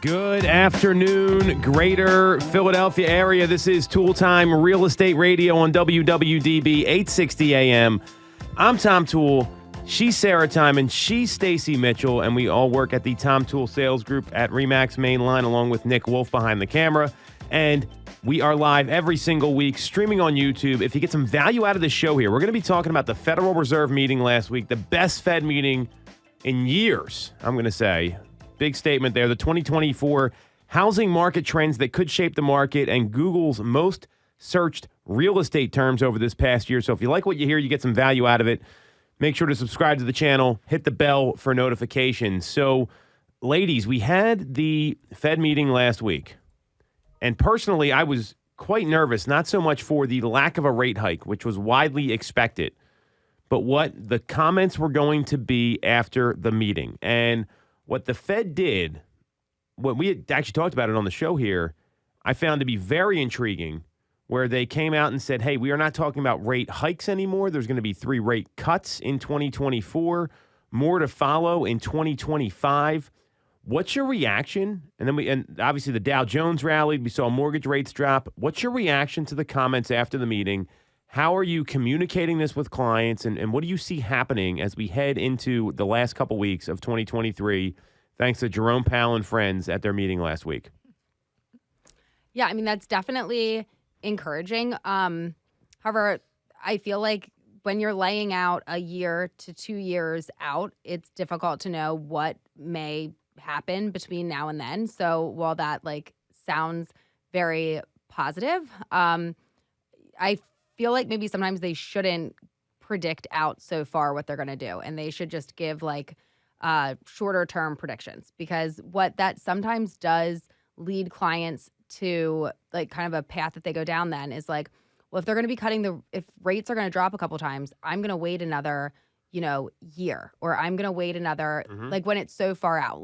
Good afternoon, greater Philadelphia area. This is Toole Time Real Estate Radio on WWDB 860 AM. I'm Tom Toole. She's Sarah Tymon. She's Stacey Mitchell. And we all work at the Tom Toole Sales Group at RE/MAX Mainline, along with Nick Wolf behind the camera. And we are live every single week, streaming on YouTube. If you get some value out of the show here, we're going to be talking about the Federal Reserve meeting last week, the best Fed meeting in years, I'm going to say. Big statement there. The 2024 housing market trends that could shape the market and Google's most searched real estate terms over this past year. So if you like what you hear, you get some value out of it, make sure to subscribe to the channel, hit the bell for notifications. So, ladies, we had the Fed meeting last week. And personally, I was quite nervous, not so much for the lack of a rate hike, which was widely expected, but what the comments were going to be after the meeting. And what the Fed did, what we had actually talked about it on the show here, I found to be very intriguing, where they came out and said, hey, we are not talking about rate hikes anymore. There's going to be 3 rate cuts in 2024, more to follow in 2025. What's your reaction? And obviously the Dow Jones rallied. We saw mortgage rates drop. What's your reaction to the comments after the meeting? How are you communicating this with clients? And what do you see happening as we head into the last couple weeks of 2023, thanks to Jerome Powell and friends at their meeting last week? Yeah, I mean, that's definitely encouraging. However, I feel like when you're laying out a year to 2 years out, it's difficult to know what may happen between now and then. So while that sounds very positive, I feel like maybe sometimes they shouldn't predict out so far what they're going to do, and they should just give shorter term predictions, because what that sometimes does lead clients to kind of a path that they go down then is well, if they're going to be if rates are going to drop a couple times, I'm going to wait another year, or I'm going to wait another, when it's so far out.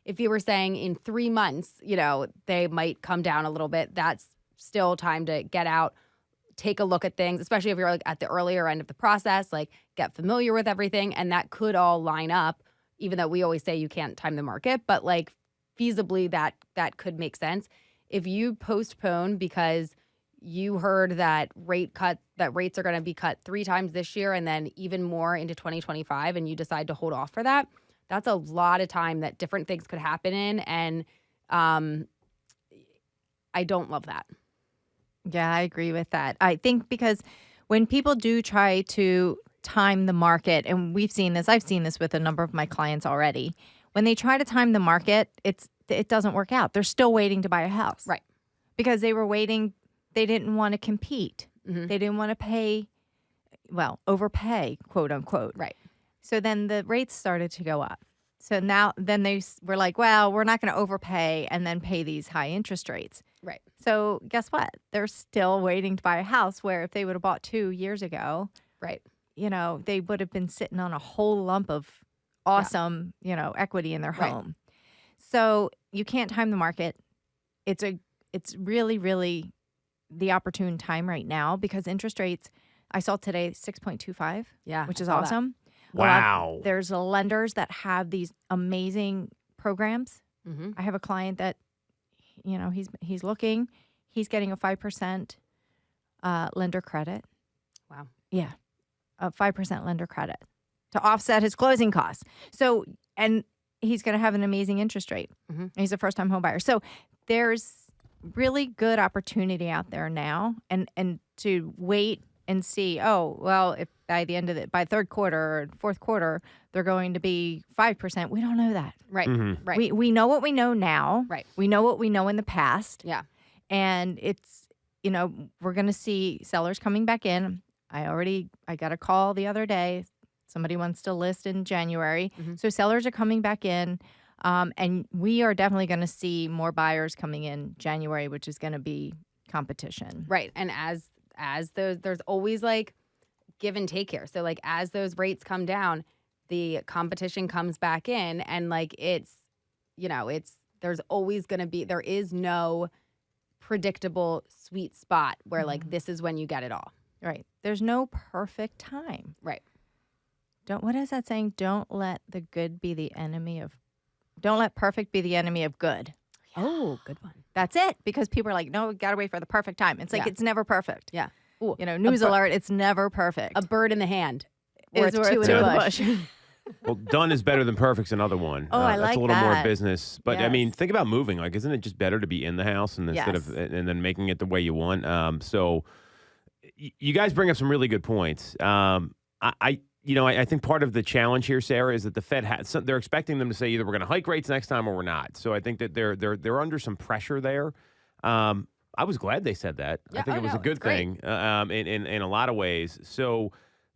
If you were saying in 3 months, they might come down a little bit, that's still time to get out, take a look at things, especially if you're at the earlier end of the process, get familiar with everything. And that could all line up, even though we always say you can't time the market, but feasibly that could make sense. If you postpone because you heard that rates are going to be cut 3 times this year and then even more into 2025, and you decide to hold off for that, that's a lot of time that different things could happen in. And I don't love that. Yeah, I agree with that. I think because when people do try to time the market, and I've seen this with a number of my clients already, when they try to time the market, it doesn't work out. They're still waiting to buy a house. Right. Because they were waiting. They didn't want to compete. Mm-hmm. They didn't want to overpay, quote unquote. Right. So then the rates started to go up. So then they were like, well, we're not going to overpay and then pay these high interest rates. Right. So guess what? They're still waiting to buy a house, where if they would have bought 2 years ago, right, they would have been sitting on a whole lump of awesome, equity in their home. Right. So you can't time the market. It's really, really the opportune time right now, because interest rates, I saw today 6.25, which is awesome. Wow. There's lenders that have these amazing programs. Mm-hmm. I have a client that, he's looking, he's getting a 5% lender credit. Wow. Yeah. A 5% lender credit to offset his closing costs. So, and he's going to have an amazing interest rate. Mm-hmm. He's a first time home buyer. So there's really good opportunity out there now, and to wait and see, if by third quarter or fourth quarter, they're going to be 5%. We don't know that. Right. Mm-hmm. Right. We know what we know now. Right. We know what we know in the past. Yeah. And it's, we're going to see sellers coming back in. I got a call the other day. Somebody wants to list in January. Mm-hmm. So sellers are coming back in. And we are definitely going to see more buyers coming in January, which is going to be competition. Right. And as there's always give and take here. So as those rates come down, the competition comes back in, and there's always going to be, there is no predictable sweet spot where this is when you get it all. Right. There's no perfect time. Right. What is that saying? Don't let perfect be the enemy of good. Oh, good one. That's it. Because people are like, no, we got to wait for the perfect time. It's like, Yeah. it's never perfect. Yeah. Ooh, News alert, it's never perfect. a bird in the hand. Is Worth two in the bush. Well, done is better than perfect's another one. Oh, I that's like a little more that. business. But I mean, Yes. think about moving. Like, isn't it just better to be in the house and instead of Yes. and then making it the way you want? So you guys bring up some really good points. I think part of the challenge here, Sarah, is that the Fed they're expecting them to say either we're going to hike rates next time or we're not. So I think that they're under some pressure there. I was glad they said that. Yeah, I think it was a good thing in a lot of ways. So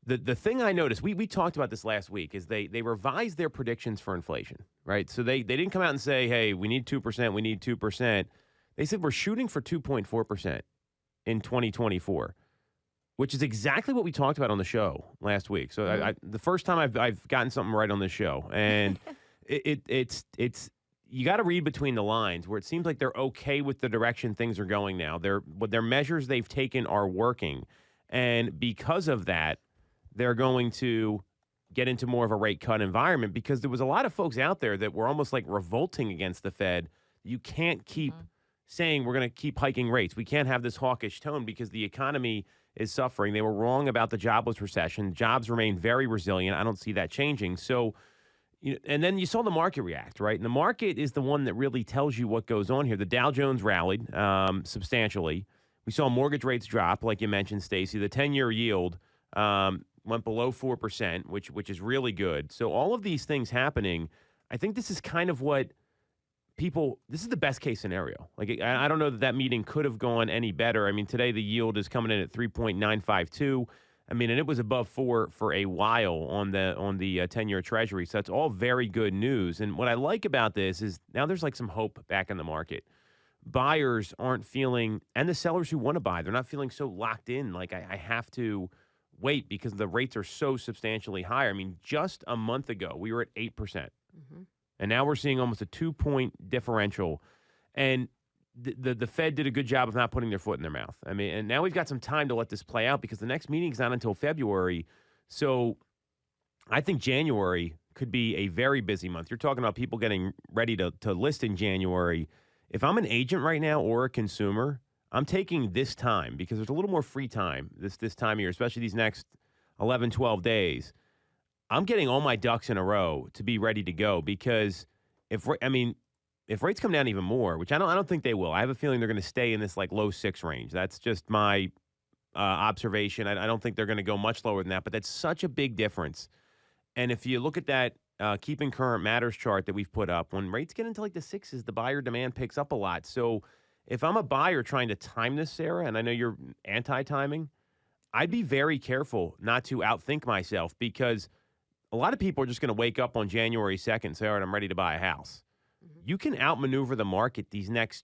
the thing I noticed, we talked about this last week, is they revised their predictions for inflation, right? So they didn't come out and say, hey, we need 2%, we need 2%. They said we're shooting for 2.4% in 2024. Which is exactly what we talked about on the show last week. So the first time I've gotten something right on this show, and it's you got to read between the lines where it seems like they're okay with the direction things are going now. Their measures they've taken are working, and because of that, they're going to get into more of a rate cut environment because there was a lot of folks out there that were almost like revolting against the Fed. You can't keep saying we're going to keep hiking rates. We can't have this hawkish tone because the economy is suffering. They were wrong about the jobless recession. Jobs remain very resilient. I don't see that changing. So, and then you saw the market react, right? And the market is the one that really tells you what goes on here. The Dow Jones rallied substantially. We saw mortgage rates drop, like you mentioned, Stacey. The 10-year yield went below 4%, which is really good. So all of these things happening, I think this is kind of what this is the best case scenario. Like, I don't know that meeting could have gone any better. I mean, today the yield is coming in at 3.952. I mean, and it was above 4 for a while on the 10-year Treasury. So that's all very good news. And what I like about this is now there's like some hope back in the market. Buyers aren't feeling, and the sellers who want to buy, they're not feeling so locked in. Like I have to wait because the rates are so substantially higher. I mean, just a month ago we were at 8%. Mm-hmm. And now we're seeing almost a 2-point differential. And the Fed did a good job of not putting their foot in their mouth. I mean, and now we've got some time to let this play out because the next meeting is not until February. So I think January could be a very busy month. You're talking about people getting ready to list in January. If I'm an agent right now or a consumer, I'm taking this time because there's a little more free time this time of year, especially these next 11, 12 days. I'm getting all my ducks in a row to be ready to go because if rates come down even more, which I don't think they will. I have a feeling they're going to stay in this like low 6 range. That's just my observation. I don't think they're going to go much lower than that, but that's such a big difference. And if you look at that keeping current matters chart that we've put up, when rates get into like the 6s, the buyer demand picks up a lot. So if I'm a buyer trying to time this, Sarah, and I know you're anti-timing, I'd be very careful not to outthink myself because a lot of people are just going to wake up on January 2nd and say, all right, I'm ready to buy a house. Mm-hmm. You can outmaneuver the market these next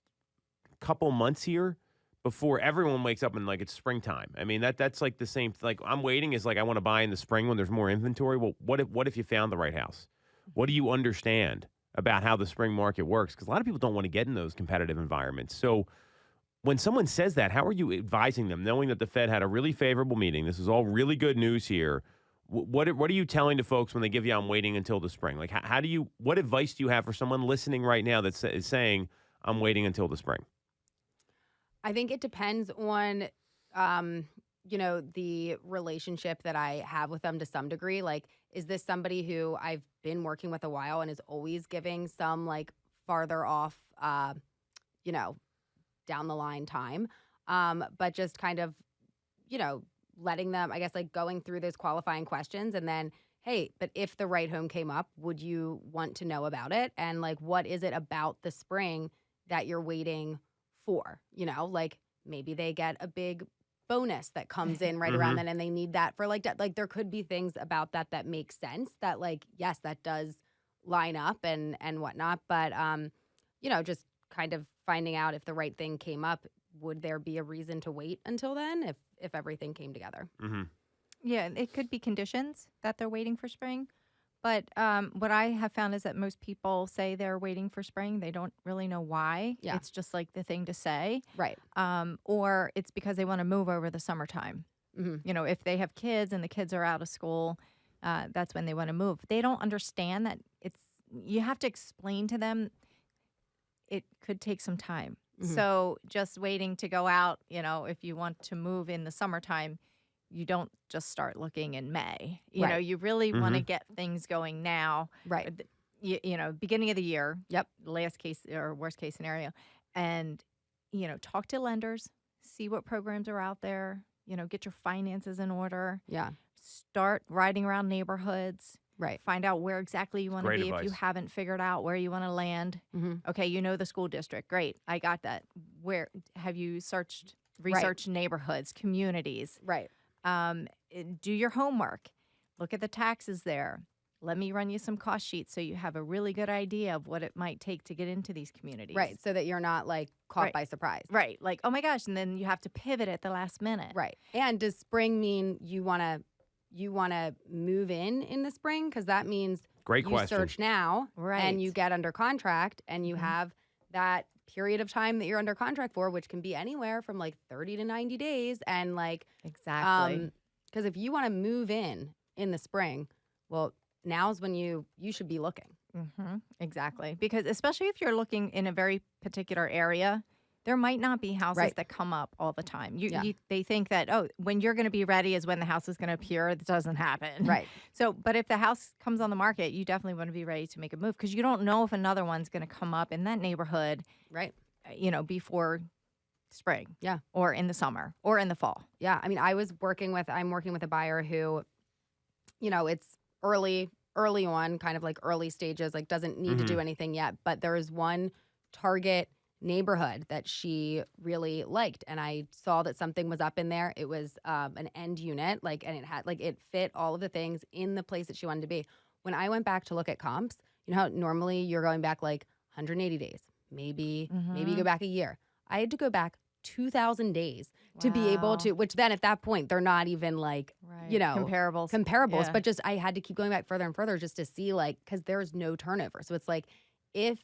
couple months here before everyone wakes up and like it's springtime. I mean, that's like the same. Like I'm waiting is like I want to buy in the spring when there's more inventory. Well, what if you found the right house? What do you understand about how the spring market works? Because a lot of people don't want to get in those competitive environments. So when someone says that, how are you advising them, knowing that the Fed had a really favorable meeting? This is all really good news here. What are you telling to folks when they give you, I'm waiting until the spring? Like, what advice do you have for someone listening right now that is saying, I'm waiting until the spring? I think it depends on, the relationship that I have with them to some degree. Like, is this somebody who I've been working with a while and is always giving some like farther off, down the line time, but just kind of, letting them, I guess, like going through those qualifying questions and then, hey, but if the right home came up, would you want to know about it? And like, what is it about the spring that you're waiting for? Like maybe they get a big bonus that comes in right around then and they need that for like there could be things about that make sense that like, yes, that does line up and whatnot. But, just kind of finding out if the right thing came up, would there be a reason to wait until then if everything came together? Mm-hmm. Yeah, it could be conditions that they're waiting for spring. But what I have found is that most people say they're waiting for spring. They don't really know why. Yeah. It's just like the thing to say. Right. Or it's because they want to move over the summertime. Mm-hmm. If they have kids and the kids are out of school, that's when they want to move. They don't understand that you have to explain to them. it could take some time. Mhm. So just waiting to go out, if you want to move in the summertime, you don't just start looking in May. Right. You really want to Mhm. get things going now. Right. Beginning of the year. Yep. Last case or worst case scenario. And, talk to lenders, see what programs are out there, get your finances in order, Yeah. start riding around neighborhoods. Right. Find out where exactly you want to Great be if you advice. haven't figured out where you want to land. Mhm. Okay, the school district. Great. I got that. Where have you researched neighborhoods, communities? Right. Do your homework. Look at the taxes there. Let me run you some cost sheets so you have a really good idea of what it might take to get into these communities. Right. So that you're not like caught Right. by surprise. Right. Like, oh my gosh, and then you have to pivot at the last minute. Right. And does spring mean you want to move in the spring? Because that means Great you question. search now Right. and you get under contract and you Mhm. have that period of time that you're under contract for, which can be anywhere from like 30 to 90 days. And like, Exactly. because if you want to move in the spring, well, now's when you should be looking. Exactly. Because especially if you're looking in a very particular area, there might not be houses Right. that come up all the time. Yeah. They think that, when you're going to be ready is when the house is going to appear. That doesn't happen. Right. So, but if the house comes on the market, you definitely want to be ready to make a move because you don't know if another one's going to come up in that neighborhood, Right. Before spring. Yeah. Or in the summer or in the fall. Yeah. I mean, I'm working with a buyer who, it's early on, kind of like early stages, like doesn't need to do anything yet. But there is one target neighborhood that she really liked. And I saw that something was up in there. It was an end unit, and it fit all of the things in the place that she wanted to be. When I went back to look at comps, how normally you're going back like 180 days, maybe you go back a year. I had to go back 2,000 days to be able Wow. to, which then at that point, they're not even like, Right. comparables, Yeah. but just I had to keep going back further and further just to see because there's no turnover. So it's like, if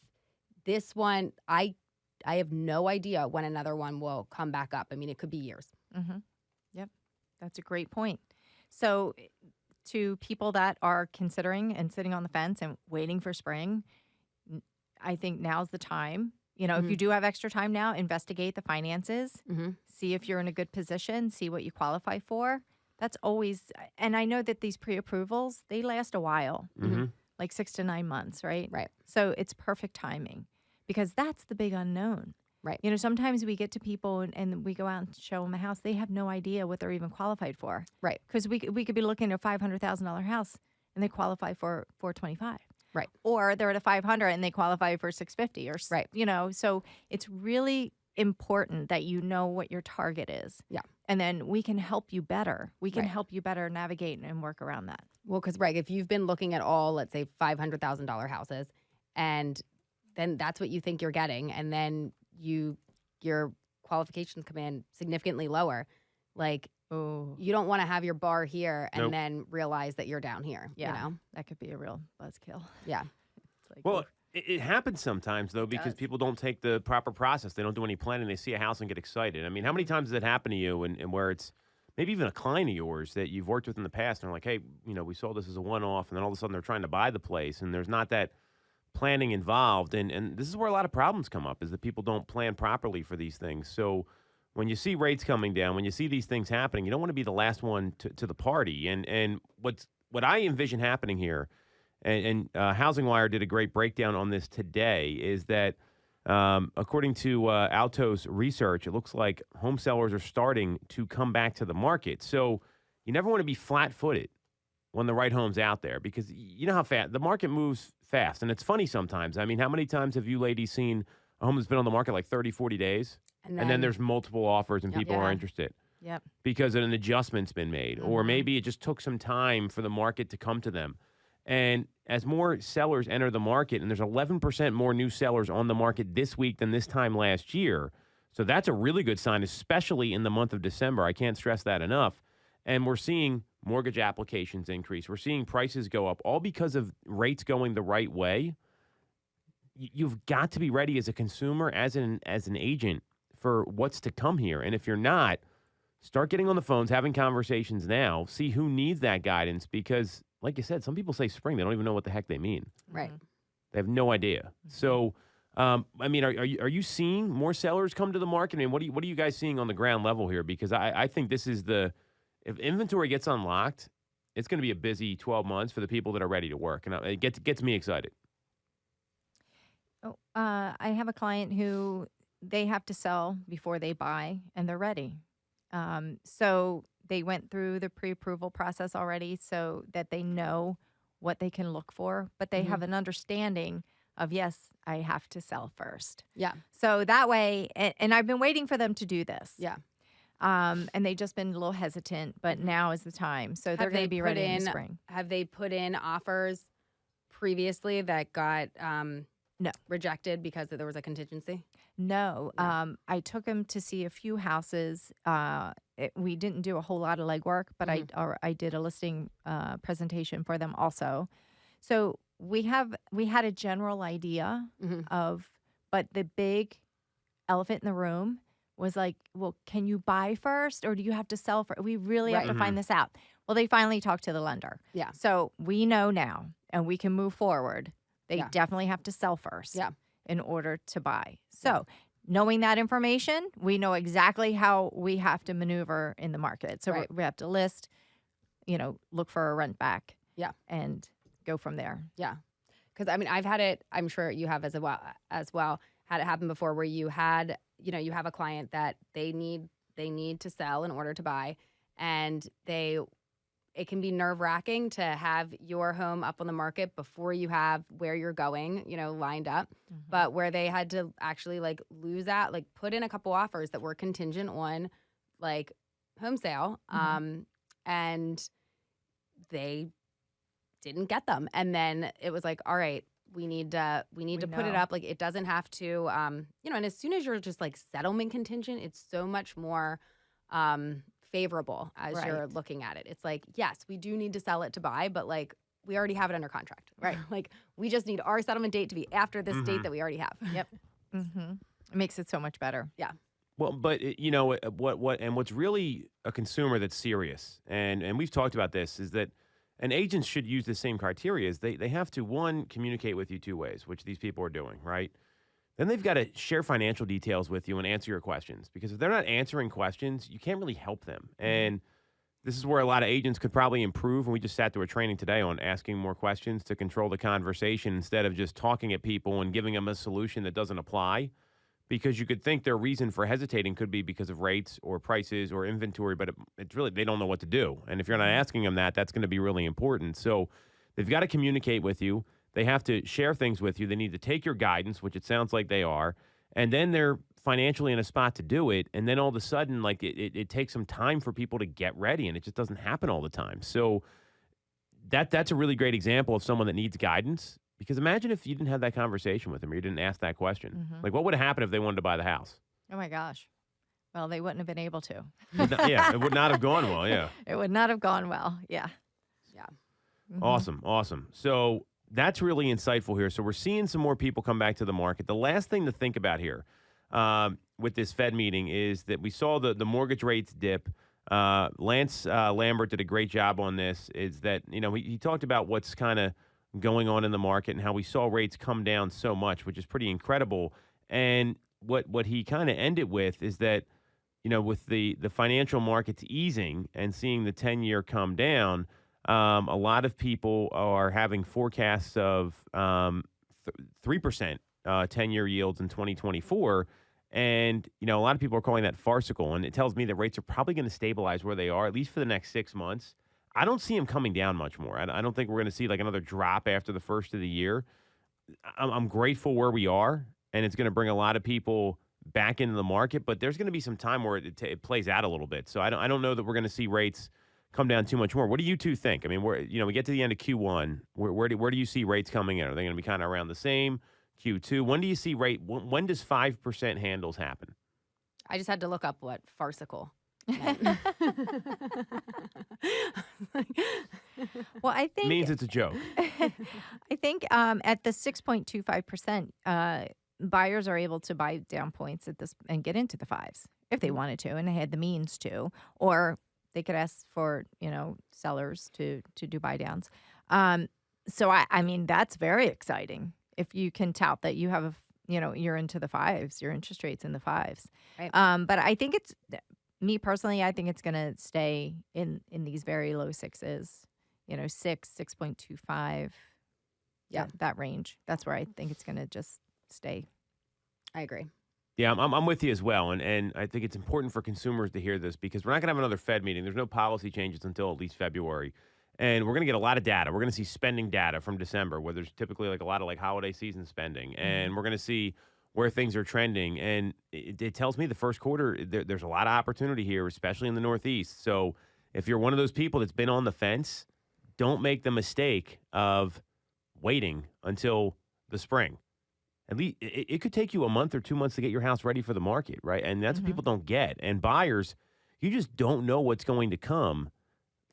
this one, I have no idea when another one will come back up. I mean, it could be years. Yep. That's a great point. So to people that are considering and sitting on the fence and waiting for spring, I think now's the time. If you do have extra time now, investigate the finances, see if you're in a good position, see what you qualify for. That's always, and I know that these pre-approvals, they last a while, like 6 to 9 months, right? Right. So it's perfect timing because that's the big unknown. Right. Sometimes we get to people and we go out and show them a house. They have no idea what they're even qualified for. Right. Because we could be looking at a $500,000 house and they qualify for $425. Right. Or they're at a 500 and they qualify for 650 or Right. So it's really important that you know what your target is. Yeah. And then we can help you better. We can Right. help you better navigate and work around that. Well, because if you've been looking at all, let's say $500,000 houses, and then that's what you think you're getting, and then your qualifications come in significantly lower, Oh, you don't want to have your bar here and Nope. then realize that you're down here. yeah. That could be a real buzzkill. Yeah. It's like, Well, it happens sometimes, though, because does. people don't take the proper process. They don't do any planning. They see a house and get excited. I mean, how many times does that happen to you and where it's maybe even a client of yours that you've worked with in the past and they're like, hey, we saw this as a one-off, and then all of a sudden they're trying to buy the place, and there's not that planning involved. And this is where a lot of problems come up, is that people don't plan properly for these things. So when you see rates coming down, when you see these things happening, you don't want to be the last one to the party. And what I envision happening here, and Housing Wire did a great breakdown on this today, is that according to Altos research, it looks like home sellers are starting to come back to the market. So you never want to be flat-footed when the right home's out there, because you know how fast the market moves fast. And it's funny sometimes. I mean, how many times have you ladies seen a home that's been on the market like 30, 40 days? And then there's multiple offers and people are Yeah. interested Yep. because an adjustment's been made. Or maybe it just took some time for the market to come to them. And as more sellers enter the market, and there's 11% more new sellers on the market this week than this time last year. So that's a really good sign, especially in the month of December. I can't stress that enough. And we're seeing mortgage applications increase. We're seeing prices go up, all because of rates going the right way. You've got to be ready as a consumer, as an agent, for what's to come here. And if you're not, start getting on the phones, having conversations now, see who needs that guidance, because like you said, some people say spring, they don't even know what the heck they mean. Right. They have no idea. So I mean, are you seeing more sellers come to the market? I mean, what are you guys seeing on the ground level here? Because I think this is if inventory gets unlocked, it's going to be a busy 12 months for the people that are ready to work, and it gets me excited. Oh, I have a client who they have to sell before they buy, and they're ready. So they went through the pre-approval process already, so that they know what they can look for, but they have an understanding of, yes, I have to sell first. Yeah. So that way, and I've been waiting for them to do this. Yeah. And they've just been a little hesitant, but now is the time. So they're going to be ready in the spring. Have they put in offers previously that got No. rejected because there was a contingency? No. I took him to see a few houses. We didn't do a whole lot of legwork, but I did a listing presentation for them also. So we had a general idea of, but the big elephant in the room was like, well, can you buy first or do you have to sell first? We really have to find this out. Well, they finally talked to the lender. Yeah. So we know now and we can move forward. They definitely have to sell first in order to buy. So knowing that information, we know exactly how we have to maneuver in the market. So we have to list, look for a rent back and go from there. Yeah. Because, I mean, I've had it, I'm sure you have as well, had it happen before where you had, you have a client that they need to sell in order to buy, and it can be nerve-wracking to have your home up on the market before you have where you're going, lined up. But where they had to actually lose that, put in a couple offers that were contingent on home sale, and they didn't get them. And then it was all right, we need to put it up. It doesn't have to, and as soon as you're just settlement contingent, it's so much more favorable as you're looking at it. It's yes, we do need to sell it to buy, but we already have it under contract, right? We just need our settlement date to be after this date that we already have. Yep. It makes it so much better. Yeah. Well, but what's really a consumer that's serious, and we've talked about this, is that an agent should use the same criteria. Is they have to, one, communicate with you two ways, which these people are doing, right? Then they've got to share financial details with you and answer your questions, because if they're not answering questions, you can't really help them. And this is where a lot of agents could probably improve. And we just sat through a training today on asking more questions to control the conversation instead of just talking at people and giving them a solution that doesn't apply. Because you could think their reason for hesitating could be because of rates or prices or inventory, but it's really, they don't know what to do. And if you're not asking them that, that's going to be really important. So they've got to communicate with you. They have to share things with you. They need to take your guidance, which it sounds like they are. And then they're financially in a spot to do it. And then all of a sudden, it takes some time for people to get ready, and it just doesn't happen all the time. So that's a really great example of someone that needs guidance. Because imagine if you didn't have that conversation with them or you didn't ask that question. What would have happened if they wanted to buy the house? Oh, my gosh. Well, they wouldn't have been able to. It would not have gone well, It would not have gone well, yeah. Awesome. So that's really insightful here. So we're seeing some more people come back to the market. The last thing to think about here with this Fed meeting is that we saw the mortgage rates dip. Lance Lambert did a great job on this, is that, he talked about what's kind of going on in the market and how we saw rates come down so much, which is pretty incredible. And what he kind of ended with is that, with the financial markets easing and seeing the 10-year come down, a lot of people are having forecasts of 3% 10-year yields in 2024. And, a lot of people are calling that farcical. And it tells me that rates are probably going to stabilize where they are, at least for the next 6 months. I don't see them coming down much more. I don't think we're going to see another drop after the first of the year. I'm grateful where we are, and it's going to bring a lot of people back into the market. But there's going to be some time where it plays out a little bit. So I don't know that we're going to see rates come down too much more. What do you two think? I mean, we get to the end of Q1. Where do you see rates coming in? Are they going to be kind of around the same? Q2. When do you see when does 5% handles happen? I just had to look up what farcical. Well, I think means it's a joke. I think at the 6.25%, buyers are able to buy down points at this and get into the fives if they wanted to, and they had the means to, or they could ask for sellers to do buy downs. So I mean that's very exciting if you can tout that you have you're into the fives, your interest rate's in the fives. Right. But I think me personally, I think it's going to stay in these very low sixes, 6.25. Yeah. That range. That's where I think it's going to just stay. I agree. Yeah, I'm with you as well. And I think it's important for consumers to hear this because we're not going to have another Fed meeting. There's no policy changes until at least February. And we're going to get a lot of data. We're going to see spending data from December where there's typically like a lot of like holiday season spending. And we're going to see where things are trending. And it tells me the first quarter, there's a lot of opportunity here, especially in the Northeast. So if you're one of those people that's been on the fence, don't make the mistake of waiting until the spring. At least it could take you a month or 2 months to get your house ready for the market, right? And that's what people don't get. And buyers, you just don't know what's going to come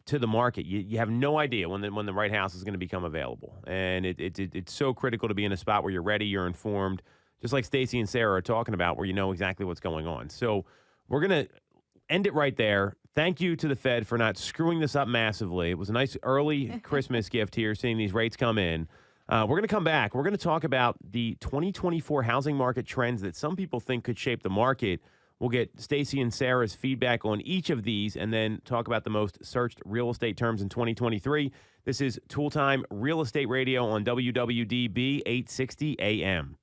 to the market. You have no idea when the right house is going to become available. And it's so critical to be in a spot where you're ready, you're informed, just like Stacey and Sarah are talking about, where you know exactly what's going on. So we're going to end it right there. Thank you to the Fed for not screwing this up massively. It was a nice early Christmas gift here, seeing these rates come in. We're going to come back. We're going to talk about the 2024 housing market trends that some people think could shape the market. We'll get Stacey and Sarah's feedback on each of these and then talk about the most searched real estate terms in 2023. This is Tool Time Real Estate Radio on WWDB 860 AM.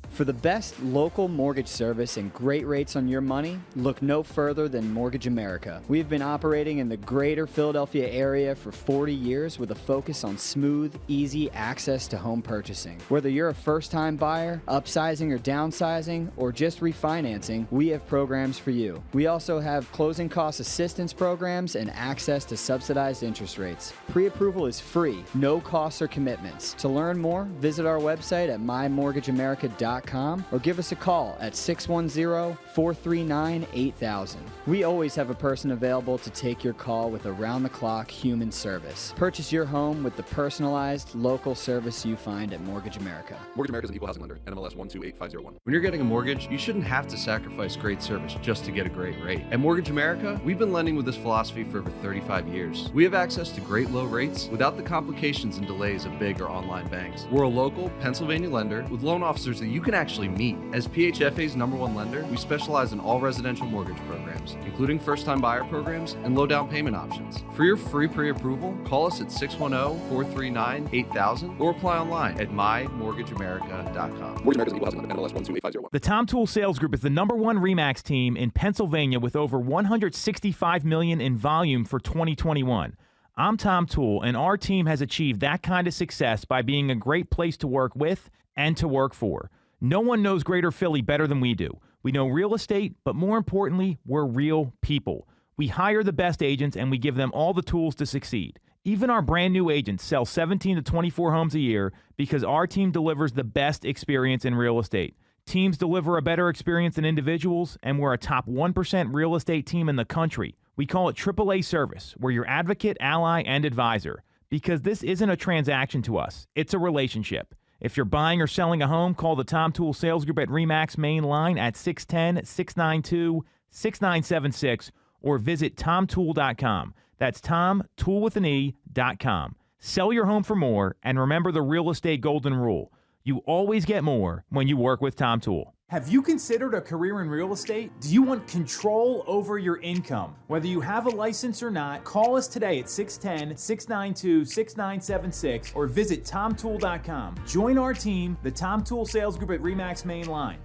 For the best local mortgage service and great rates on your money, look no further than Mortgage America. We've been operating in the greater Philadelphia area for 40 years with a focus on smooth, easy access to home purchasing. Whether you're a first-time buyer, upsizing or downsizing, or just refinancing, we have programs for you. We also have closing cost assistance programs and access to subsidized interest rates. Pre-approval is free, no costs or commitments. To learn more, visit our website at mymortgageamerica.com or give us a call at 610-439-8000. We always have a person available to take your call with around-the-clock human service. Purchase your home with the personalized local service you find at Mortgage America. Mortgage America is an equal housing lender. NMLS 128501. When you're getting a mortgage, you shouldn't have to sacrifice great service just to get a great rate. At Mortgage America, we've been lending with this philosophy for over 35 years. We have access to great low rates without the complications and delays of big or online banks. We're a local Pennsylvania lender with loan officers that you can actually meet. As PHFA's #1 lender, we specialize in all residential mortgage programs, including first-time buyer programs and low down payment options. For your free pre-approval, call us at 610-439-8000 or apply online at mymortgageamerica.com. Mortgage America is an equal housing lender. NMLS 128501. The Tom Toole Sales Group is the #1 RE/MAX team in Pennsylvania with over $165 million in volume for 2021. I'm Tom Toole, and our team has achieved that kind of success by being a great place to work with and to work for. No one knows Greater Philly better than we do. We know real estate, but more importantly, we're real people. We hire the best agents, and we give them all the tools to succeed. Even our brand new agents sell 17 to 24 homes a year because our team delivers the best experience in real estate. Teams deliver a better experience than individuals, and we're a top 1% real estate team in the country. We call it AAA service. We're your advocate, ally, and advisor. Because this isn't a transaction to us. It's a relationship. If you're buying or selling a home, call the Tom Toole Sales Group at RE/MAX main line at 610-692-6976 or visit tomtoole.com. That's tomtoole.com. Sell your home for more, and remember the real estate golden rule. You always get more when you work with Tom Toole. Have you considered a career in real estate? Do you want control over your income? Whether you have a license or not, call us today at 610-692-6976 or visit tomtoole.com. Join our team, the Tom Toole Sales Group at RE/MAX main line.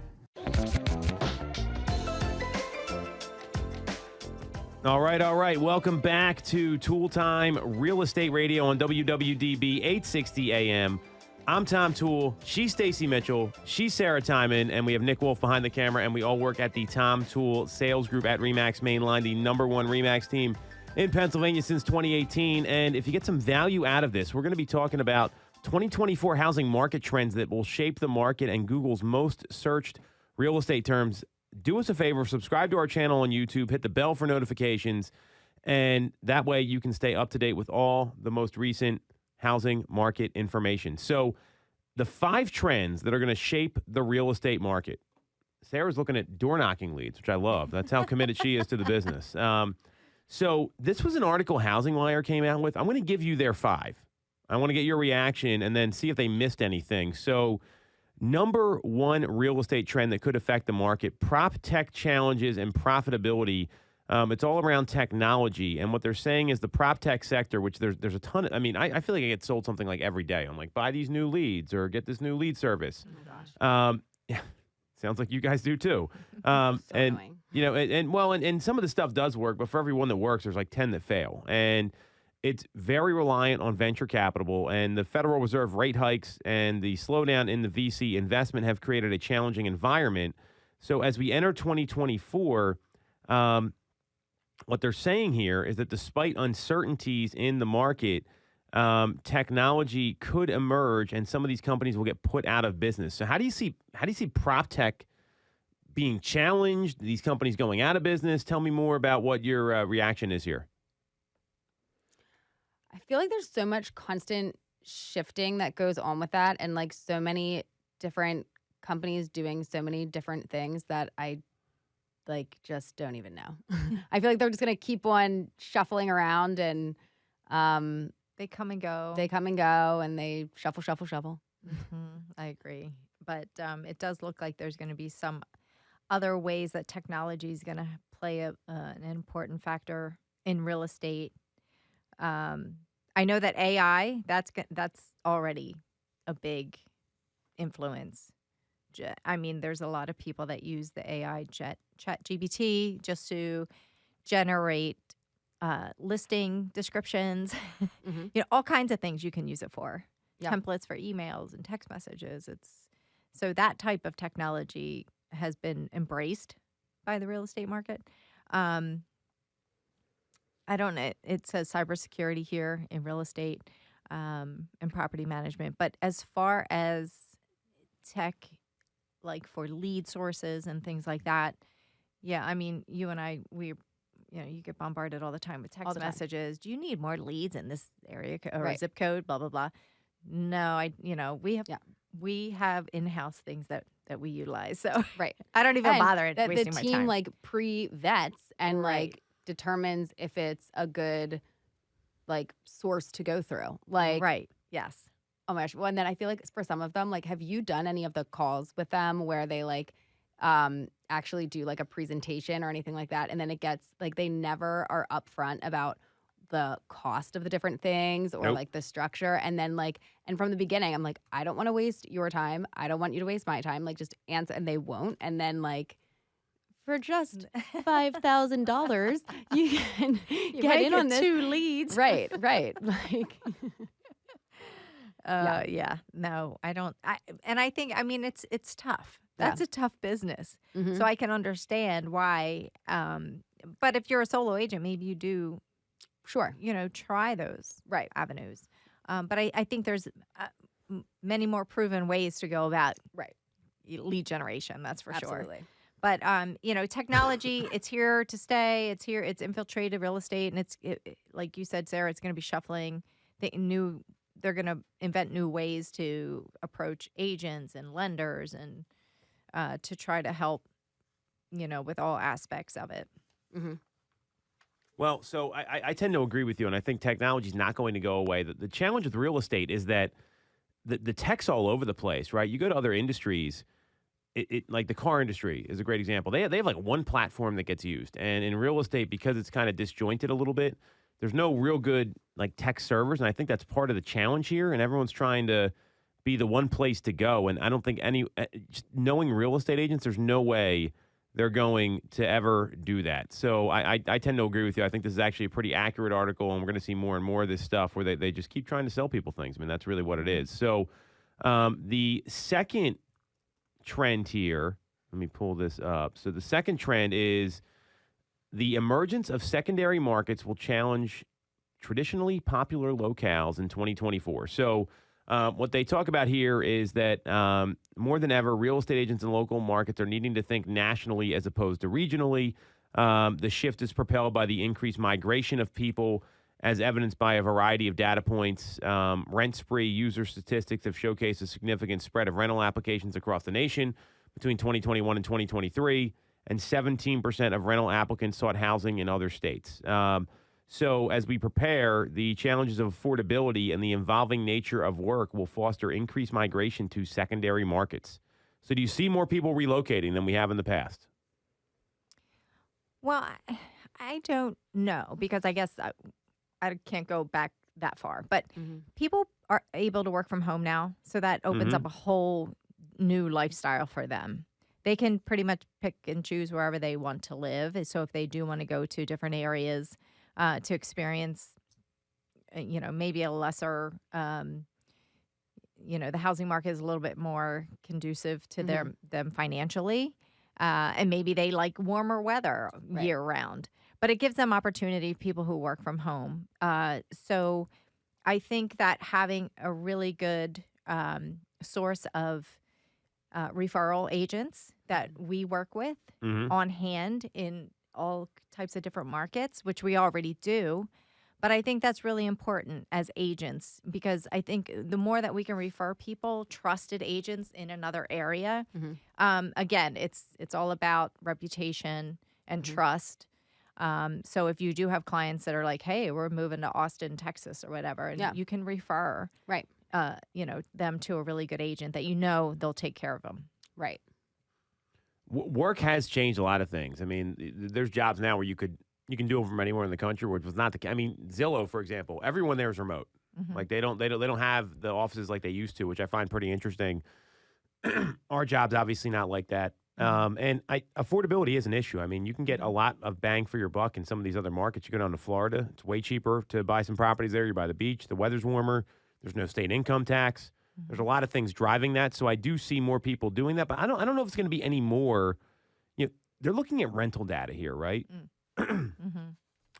All right. Welcome back to Tool Time Real Estate Radio on WWDB 860 AM. I'm Tom Toole. She's Stacey Mitchell. She's Sarah Tymon. And we have Nick Wolf behind the camera. And we all work at the Tom Toole Sales Group at RE/MAX Mainline, the #1 RE/MAX team in Pennsylvania since 2018. And if you get some value out of this, we're going to be talking about 2024 housing market trends that will shape the market and Google's most searched real estate terms. Do us a favor, subscribe to our channel on YouTube, hit the bell for notifications, and that way you can stay up to date with all the most recent housing market information. So the 5 trends that are going to shape the real estate market. Sarah's looking at door knocking leads, which I love. That's how committed she is to the business. So this was an article Housing Wire came out with. I'm going to give you their 5. I want to get your reaction and then see if they missed anything. So Number one real estate trend that could affect the market, prop tech challenges and profitability. It's all around technology. And what they're saying is the prop tech sector, which there's a ton of, I feel like I get sold something like every day. I'm like, buy these new leads or get this new lead service. Oh my gosh. Yeah, sounds like you guys do too. So and, annoying. and some of the stuff does work, but for every one that works, there's like 10 that fail. And it's very reliant on venture capital, and the Federal Reserve rate hikes and the slowdown in the VC investment have created a challenging environment. So as we enter 2024, what they're saying here is that despite uncertainties in the market, technology could emerge, and some of these companies will get put out of business. So how do you see prop tech being challenged? These companies going out of business? Tell me more about what your reaction is here. I feel like there's so much constant shifting that goes on with that, and like so many different companies doing so many different things that I just don't even know. I feel like they're just gonna keep on shuffling around, and They come and go. and they shuffle. I agree. But it does look like there's going to be some other ways that technology is going to play an important factor in real estate. I know that AI, that's already a big influence. There's a lot of people that use the AI ChatGPT just to generate listing descriptions, all kinds of things you can use it for. Yeah. Templates for emails and text messages. So that type of technology has been embraced by the real estate market. I don't know. It says cybersecurity here in real estate and property management. But as far as tech, like for lead sources and things like that, yeah, you and I, you get bombarded all the time with text messages. Do you need more leads in this area or zip code? Blah blah blah. No, we have in-house things that we utilize. So Right. I don't even And bother that wasting the my time. team pre-vets and Right. determines if it's a good source to go through. Right. Yes. Oh my gosh. Well, and then I feel like for some of them, have you done any of the calls with them where they actually do a presentation or anything like that? And then it gets they never are upfront about the cost of the different things or Nope. the structure. And then and from the beginning, I'm I don't want to waste your time. I don't want you to waste my time. Just answer, and they won't. And then for just $5,000, you can get in on this. 2 leads. Right. Yeah. No, I don't. I think, it's tough. That's a tough business. Mhm. So I can understand why. But if you're a solo agent, maybe you do, Sure. try those Right. avenues. But I think there's many more proven ways to go about Right. lead generation. That's for sure. Absolutely. But technology, it's here to stay. It's infiltrated real estate, and like you said, Sarah, it's going to be shuffling. They're going to invent new ways to approach agents and lenders, and to try to help, with all aspects of it. Mm-hmm. Well, so I tend to agree with you, and I think technology is not going to go away. The challenge with real estate is that the tech's all over the place, right? You go to other industries, like the car industry is a great example. They have one platform that gets used, and in real estate, because it's kind of disjointed a little bit, there's no real good tech servers, and I think that's part of the challenge here. And everyone's trying to be the one place to go, and I don't think just knowing real estate agents, there's no way they're going to ever do that. So I tend to agree with you. I think this is actually a pretty accurate article, and we're going to see more and more of this stuff where they just keep trying to sell people things. That's really what it is. So the second trend here, let me pull this up. So the second trend is the emergence of secondary markets will challenge traditionally popular locales in 2024. So what they talk about here is that more than ever, real estate agents in local markets are needing to think nationally as opposed to regionally. The shift is propelled by the increased migration of people, as evidenced by a variety of data points. Rent spree user statistics have showcased a significant spread of rental applications across the nation between 2021 and 2023, and 17% of rental applicants sought housing in other states. So as we prepare, the challenges of affordability and the evolving nature of work will foster increased migration to secondary markets. So do you see more people relocating than we have in the past? Well, I don't know because I guess I can't go back that far. But people are able to work from home now, so that opens up a whole new lifestyle for them. They can pretty much pick and choose wherever they want to live. So if they do want to go to different areas to experience, maybe a lesser, the housing market is a little bit more conducive to them financially. And maybe they like warmer weather year round. But it gives them opportunity, people who work from home. So I think that having a really good source of referral agents that we work with on hand in all types of different markets, which we already do. But I think that's really important as agents because I think the more that we can refer people, trusted agents in another area, again, it's all about reputation and trust. So if you do have clients that are like, hey, we're moving to Austin, Texas or whatever, and you can refer them to a really good agent that they'll take care of them. Right. Work has changed a lot of things. I mean, there's jobs now where you can do them from anywhere in the country, which was not the case. I mean, Zillow, for example, everyone there is remote. Like they don't have the offices like they used to, which I find pretty interesting. Our job's obviously not like that. And affordability is an issue. I mean, you can get a lot of bang for your buck in some of these other markets. You go down to Florida, it's way cheaper to buy some properties there. You're by the beach, the weather's warmer, there's no state income tax. There's a lot of things driving that. So I do see more people doing that, but I don't know if it's going to be any more. They're looking at rental data here, right?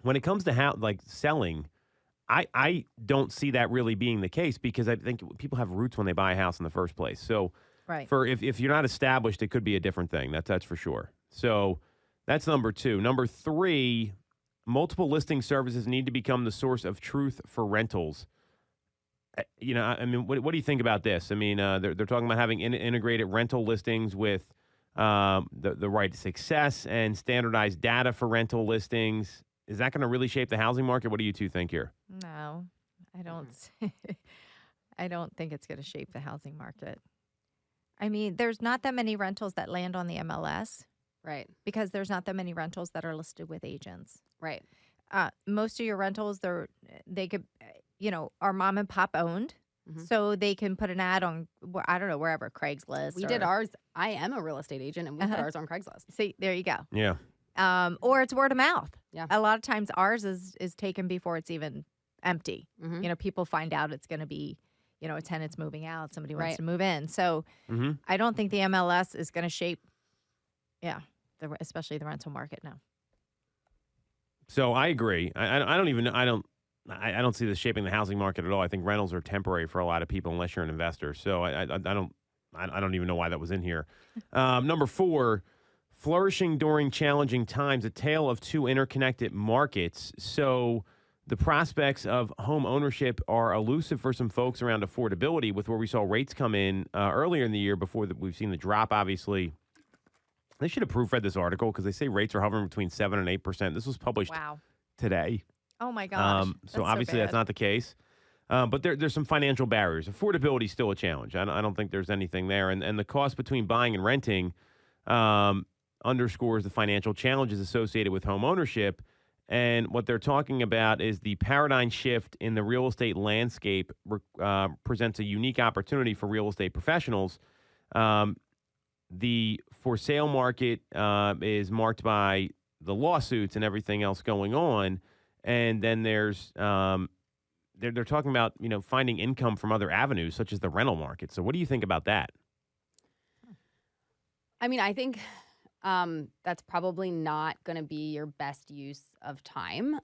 When it comes to selling, I don't see that really being the case because I think people have roots when they buy a house in the first place. So if you're not established, it could be a different thing. That's for sure. So that's number 2. Number 3, multiple listing services need to become the source of truth for rentals. I mean, what do you think about this? I mean, they're talking about having integrated rental listings with the right to success and standardized data for rental listings. Is that going to really shape the housing market? What do you two think here? No, I don't. I don't think it's going to shape the housing market. I mean, there's not that many rentals that land on the MLS. Right. Because there's not that many rentals that are listed with agents. Right. Most of your rentals, they could, are mom and pop owned. So they can put an ad on, I don't know, wherever, Craigslist. We did ours. I am a real estate agent, and we put ours on Craigslist. See, there you go. Yeah. Or it's word of mouth. Yeah. A lot of times ours is taken before it's even empty. People find out it's going to be, a tenant's moving out, somebody wants to move in. So I don't think the MLS is going to shape, especially the rental market now. So I agree. I don't see this shaping the housing market at all. I think rentals are temporary for a lot of people unless you're an investor. So I don't even know why that was in here. Number 4, flourishing during challenging times, a tale of two interconnected markets. So the prospects of home ownership are elusive for some folks around affordability with where we saw rates come in earlier in the year before we've seen the drop, obviously. They should have proofread this article because they say rates are hovering between 7 and 8%. This was published today. Oh, my gosh. So obviously that's not the case. But there's some financial barriers. Affordability is still a challenge. I don't think there's anything there. And the cost between buying and renting underscores the financial challenges associated with home ownership. And what they're talking about is the paradigm shift in the real estate landscape presents a unique opportunity for real estate professionals. The for sale market is marked by the lawsuits and everything else going on. And then there's they're talking about, finding income from other avenues, such as the rental market. So what do you think about that? I mean, I think that's probably not going to be your best use of time.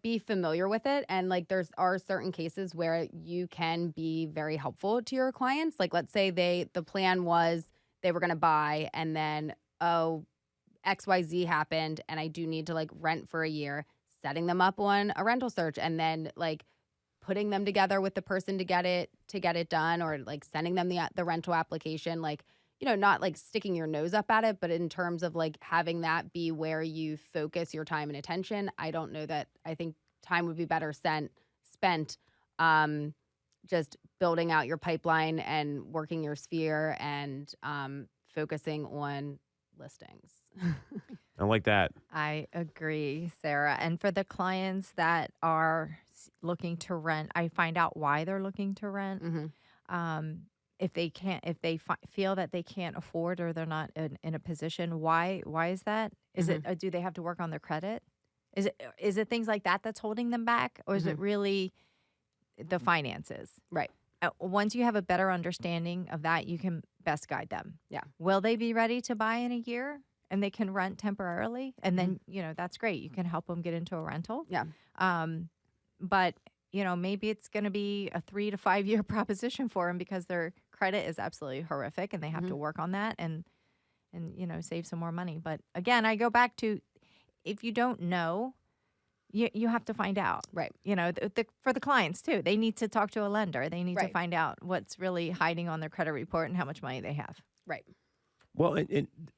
Be familiar with it. And are certain cases where you can be very helpful to your clients. Like, let's say the plan was they were going to buy and then, XYZ happened and I do need to rent for a year, setting them up on a rental search and then putting them together with the person to get it done or sending them the rental application. not like sticking your nose up at it, but in terms of like having that be where you focus your time and attention, I don't know that. I think time would be better spent just building out your pipeline and working your sphere and focusing on listings. I like that. I agree, Sarah. And for the clients that are looking to rent, I find out why they're looking to rent. If they feel that they can't afford or they're not in a position, why is that? Is it do they have to work on their credit? Is it things like that that's holding them back, or is it really the finances? Right. Once you have a better understanding of that, you can best guide them. Yeah. Will they be ready to buy in a year and they can rent temporarily? And then, that's great. You can help them get into a rental. Yeah. But, maybe it's going to be a 3 to 5 year proposition for them because their credit is absolutely horrific and they have to work on that and save some more money. But again, I go back to, if you don't know, you have to find out. Right. For the clients too, they need to talk to a lender. They need to Right. find out what's really hiding on their credit report and how much money they have. Right. Well,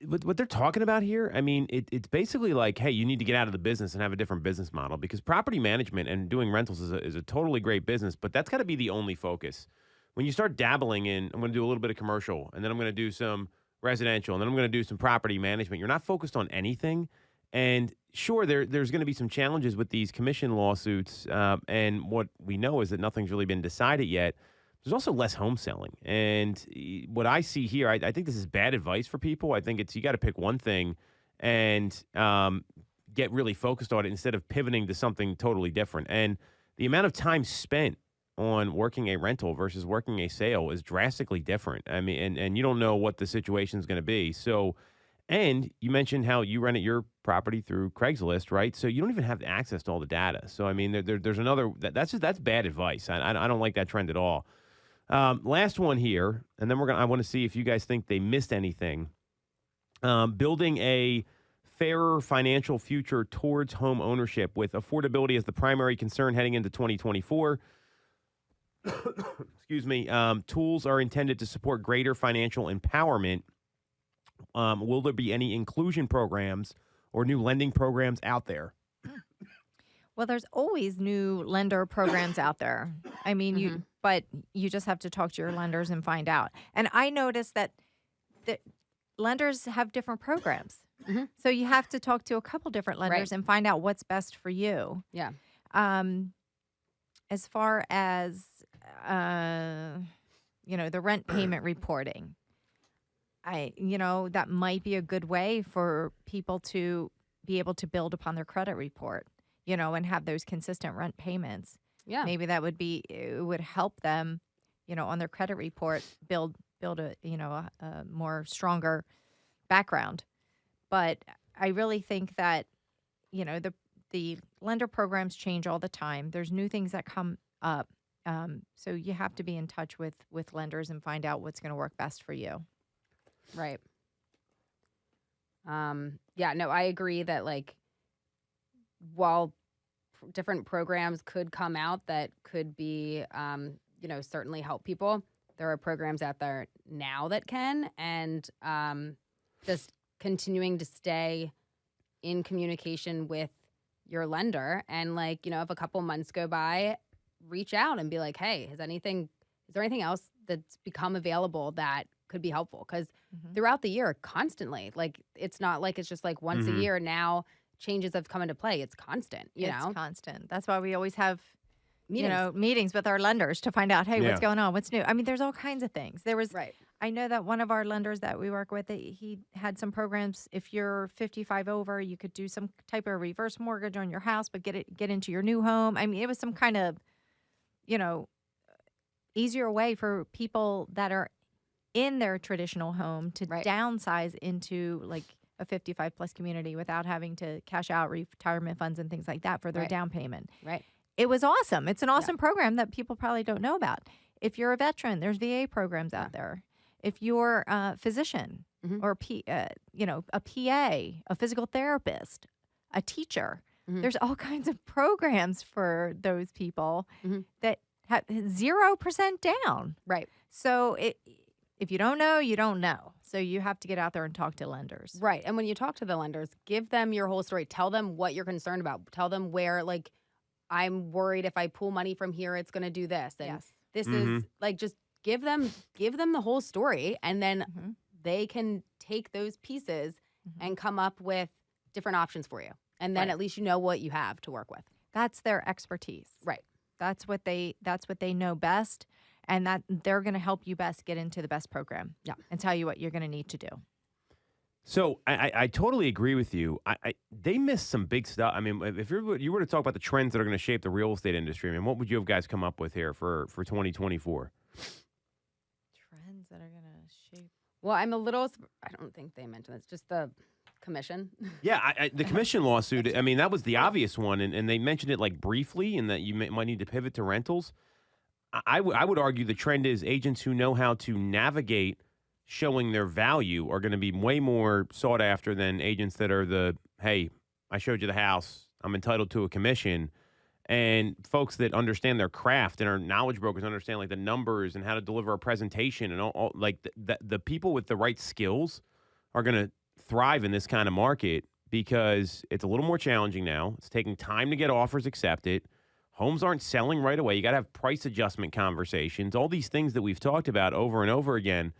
what they're talking about here, I mean, it's basically like, hey, you need to get out of the business and have a different business model, because property management and doing rentals is a totally great business, but that's got to be the only focus. When you start dabbling in, I'm going to do a little bit of commercial, and then I'm going to do some residential, and then I'm going to do some property management. You're not focused on anything. And sure, there's going to be some challenges with these commission lawsuits, and what we know is that nothing's really been decided yet. There's also less home selling. And what I see here, I think this is bad advice for people. I think you got to pick one thing and get really focused on it instead of pivoting to something totally different. And the amount of time spent on working a rental versus working a sale is drastically different. I mean, and you don't know what the situation is going to be. So, and you mentioned how you rented your property through Craigslist, right? So you don't even have access to all the data. So, I mean, there's another, that's bad advice. I don't like that trend at all. Last one here, and then I want to see if you guys think they missed anything. Building a fairer financial future towards home ownership with affordability as the primary concern heading into 2024. Excuse me. Tools are intended to support greater financial empowerment. Will there be any inclusion programs or new lending programs out there? Well, there's always new lender programs out there. I mean, but you just have to talk to your lenders and find out. And I noticed that the lenders have different programs. So you have to talk to a couple different lenders and find out what's best for you. Yeah. As far as, the rent payment reporting, that might be a good way for people to be able to build upon their credit report, and have those consistent rent payments. Yeah. Maybe it would help them, on their credit report, build a more stronger background. But I really think that, the lender programs change all the time. There's new things that come up. So you have to be in touch with lenders and find out what's going to work best for you. Right. Yeah, no, I agree that while different programs could come out that could be, certainly help people, there are programs out there now that can, and just continuing to stay in communication with your lender. And if a couple months go by, reach out and be like, hey, is there anything else that's become available that could be helpful? Because throughout the year, constantly, it's not like it's just once a year now. Changes have come into play. It's constant, It's constant. That's why we always have, Meetings. meetings with our lenders to find out, hey, what's going on? What's new? I mean, there's all kinds of things. I know that one of our lenders that we work with, he had some programs. If you're 55 over, you could do some type of reverse mortgage on your house, but get into your new home. I mean, it was some kind of, easier way for people that are in their traditional home to downsize into a 55 plus community without having to cash out retirement funds and things like that for their down payment. Right. It was awesome. It's an awesome program that people probably don't know about. If you're a veteran, there's VA programs out there. If you're a physician or a PA, a physical therapist, a teacher, there's all kinds of programs for those people that have 0% down. Right. So if you don't know, you don't know. So you have to get out there and talk to lenders. Right. And when you talk to the lenders, give them your whole story. Tell them what you're concerned about. Tell them where, like, I'm worried if I pull money from here, it's going to do this. And Yes. this is like, just give them the whole story. And then they can take those pieces and come up with different options for you. And then at least you know what you have to work with. That's their expertise. Right. That's what they know best, and that they're going to help you best get into the best program. Yeah. And tell you what you're going to need to do. So I totally agree with you. They missed some big stuff. I mean, if you were to talk about the trends that are going to shape the real estate industry, I mean, what would you have guys come up with here for 2024? Trends that are going to shape. Well, I don't think they mentioned this, just the commission. Yeah, the commission lawsuit, I mean, that was the obvious one, and they mentioned it like briefly, and that you might need to pivot to rentals. I would argue the trend is agents who know how to navigate showing their value are going to be way more sought after than agents that are hey, I showed you the house, I'm entitled to a commission. And folks that understand their craft and are knowledge brokers, understand like the numbers and how to deliver a presentation, and all like the people with the right skills are going to thrive in this kind of market, because it's a little more challenging now. It's taking time to get offers accepted. Homes aren't selling right away. You got to have price adjustment conversations, all these things that we've talked about over and over again.